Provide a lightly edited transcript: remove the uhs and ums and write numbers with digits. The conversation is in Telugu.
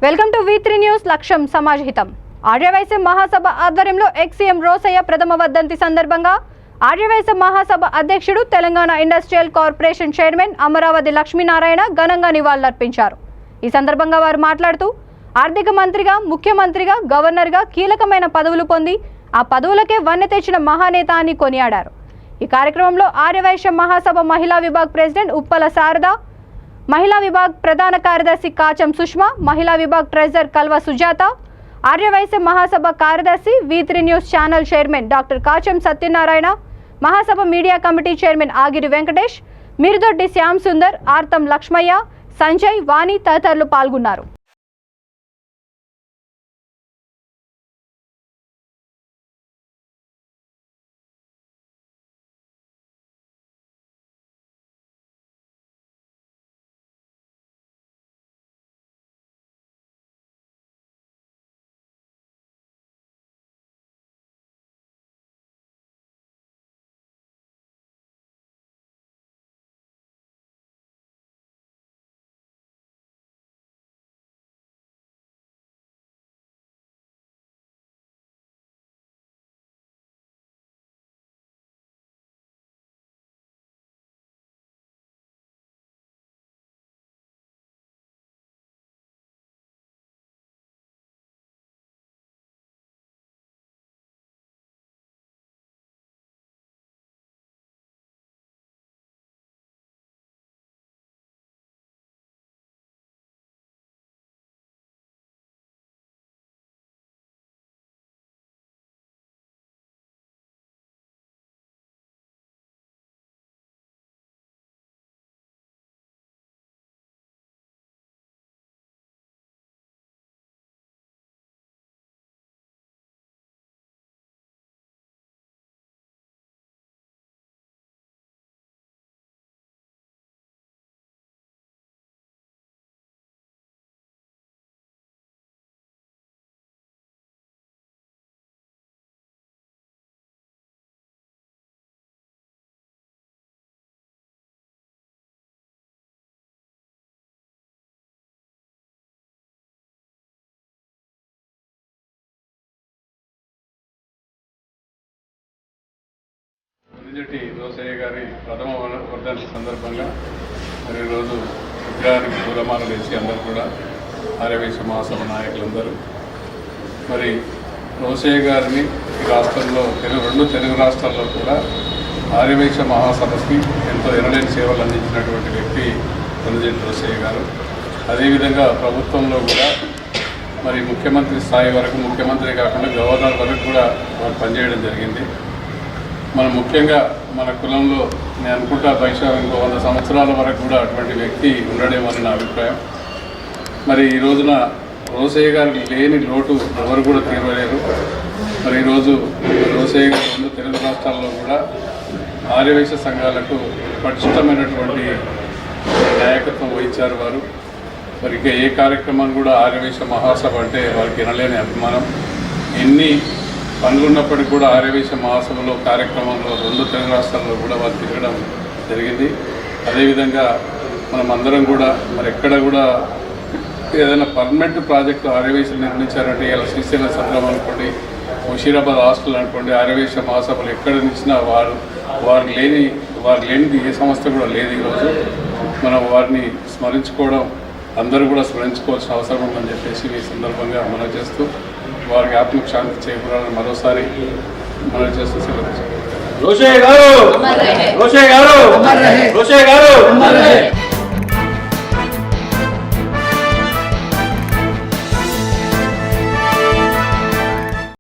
వెల్కమ్ టు V3 న్యూస్ లక్ష్యం సమాజ్ హితం. ఆర్యవైశ్య మహాసభ ఆధ్వర్యంలో ఎక్స్ఎం రోసయ్య ప్రథమ వర్ధంతి సందర్భంగా ఆర్యవైశ్య మహాసభ అధ్యక్షుడు Telangana industrial corporation chairman Amaravati Lakshminarayana ఘనంగా నివాళులర్పించారు. ఈ సందర్భంగా వారు మాట్లాడుతూ ఆర్థిక మంత్రిగా, ముఖ్యమంత్రిగా, గవర్నర్గా కీలకమైన పదవులు పొంది ఆ పదవులకే వన్నె తెచ్చిన మహానేత అని కొనియాడారు. ఈ కార్యక్రమంలో ఆర్యవైశ్య మహాసభ మహిళా విభాగ్ ప్రెసిడెంట్ ఉప్పల శారద, మహిళా విభాగ్ ప్రధాన కార్యదర్శి కాచం సుష్మా, మహిళా విభాగ్ ట్రెజరర్ కల్వ సుజాత, ఆర్యవైశ్య మహాసభ కార్యదర్శి V3 news channel chairman doctor Kacham Satyanarayana, Mahasabha media committee chairman Agiri Venkatesh, Mirudoddi Shyam Sundar, Artham Lakshmaiah, Sanjay, Vani తదితరులు పాల్గొన్నారు. రోసయ్య గారి ప్రథమ వర్ధంతి సందర్భంగా మరి ఈరోజు విగ్రహానికి పూలమాలలు వేసి అందరూ కూడా ఆర్యవైశ్య మహాసభ నాయకులందరూ మరి రోసయ్య గారిని ఈ రాష్ట్రంలో రెండు తెలుగు రాష్ట్రాల్లో కూడా ఆర్యవైశ్య మహాసభకి ఎంతో ఎనలేని సేవలు అందించినటువంటి వ్యక్తి వెనుజెట్టి రోసయ్య గారు. అదేవిధంగా ప్రభుత్వంలో కూడా మరి ముఖ్యమంత్రి స్థాయి వరకు, ముఖ్యమంత్రి కాకుండా గవర్నర్ వరకు కూడా వారు పనిచేయడం జరిగింది. మనం ముఖ్యంగా మన కులంలో నేను అనుకుంటా బహుశా ఇంకో 100 సంవత్సరాల వరకు కూడా అటువంటి వ్యక్తి ఉండడేమని నా అభిప్రాయం. మరి ఈ రోజున రోసయ్య గారికి లేని లోటు ఎవరు కూడా తీరలేరు. మరి ఈరోజు రోసయ్య గారు రెండు తెలుగు రాష్ట్రాల్లో కూడా ఆర్యవైశ్య సంఘాలకు పటిష్టమైనటువంటి నాయకత్వం వహించారు వారు. మరి ఇక ఏ కార్యక్రమం కూడా ఆర్యవైశ్య మహాసభ అంటే వారికి వినలేని అభిమానం. ఎన్ని పనులున్నప్పటికీ కూడా ఆర్యవైశ్య మహాసభలో కార్యక్రమంలో రెండు తెలుగు రాష్ట్రాల్లో కూడా వారు తిరగడం జరిగింది. అదేవిధంగా మనం అందరం కూడా మరి ఎక్కడ కూడా ఏదైనా పర్మనెంట్ ప్రాజెక్టు ఆర్యవైశ్యులు నిర్మించారంటే ఇలా శ్రీశైలం సంద్రం అనుకోండి, ముషీరాబాద్ హాస్టల్ అనుకోండి, ఆర్యవైశ్య మహాసభలు ఎక్కడ నిచ్చినా వారు లేనిది ఏ సంస్థ కూడా లేదు. ఈరోజు మనం వారిని స్మరించుకోవడం, అందరూ కూడా స్మరించుకోవాల్సిన అవసరం ఉందని చెప్పేసి ఈ సందర్భంగా మనం చేస్తూ వారికి ఆత్మకు శాంతి చేకూరాలని మరోసారి మనం చేస్తూ సెలవు. రోసయ్య గారు